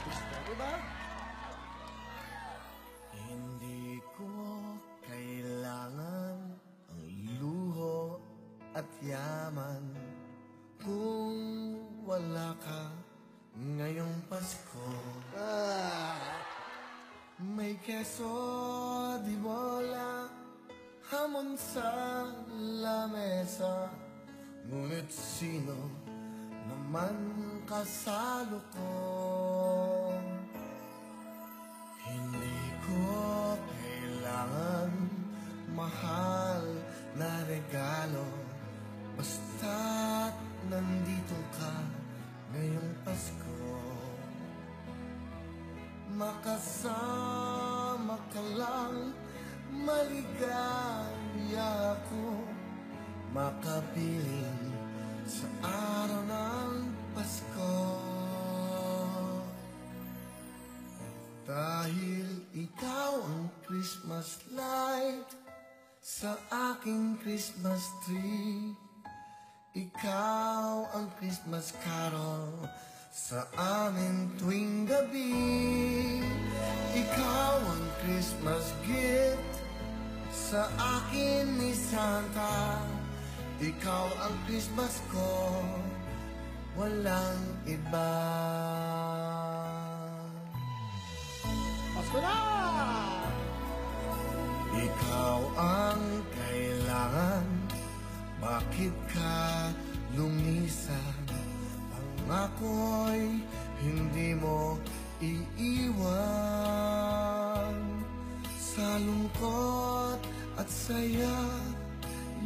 Bautista, diba? Hindi ko kailangan ang luho at yaman kung wala ka ngayong Pasko. May keso di bola, hamon sa lamesa, ngunit sino naman kasalo ko? Hindi ko kailangan mahal na regalo, basta't nandito ka ngayong Pasko. Makasama ka lang, maligaya ako, makapiling sa araw ng Pasko. Dahil ikaw ang Christmas light sa aking Christmas tree, ikaw ang Christmas carol sa amin tuwing gabi. Ikaw ang Christmas gift sa akin ni Santa, ikaw ang Christmas ko, walang iba. Pasko na! Ikaw ang kailangan, bakit ka lumisan? Ako'y hindi mo iiwan. Sa lungkot at saya,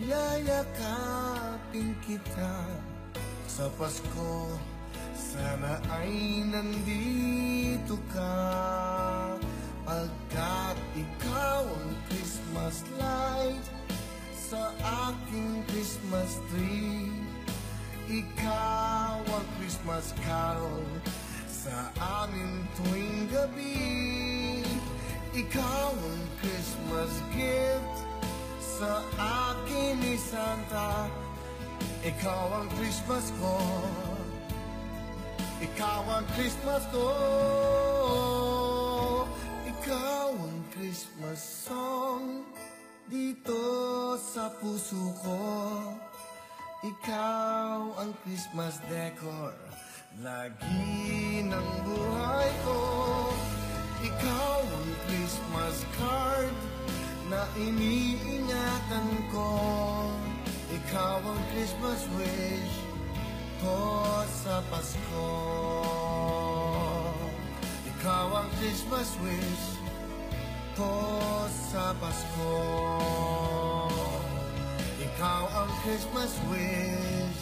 yayakapin kita. Sa Pasko, sana ay nandito ka, pagkat ikaw ang Christmas light sa aking Christmas tree. Ikaw ang Christmas carol sa amin tuwing gabi. Ikaw ang Christmas gift sa akin ni Santa, ikaw ang Christmas ko, ikaw ang Christmas ko. Ikaw ang Christmas song dito sa puso ko. Ikaw ang Christmas decor, lagi ng buhay ko. Ikaw ang Christmas card na iniingatan ko. Ikaw ang Christmas wish ko sa Pasko. Ikaw ang Christmas wish ko sa Pasko. Ikaw ang Christmas wish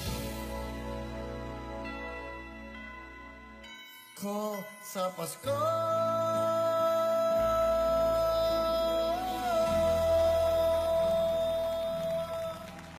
ko sa Pasko.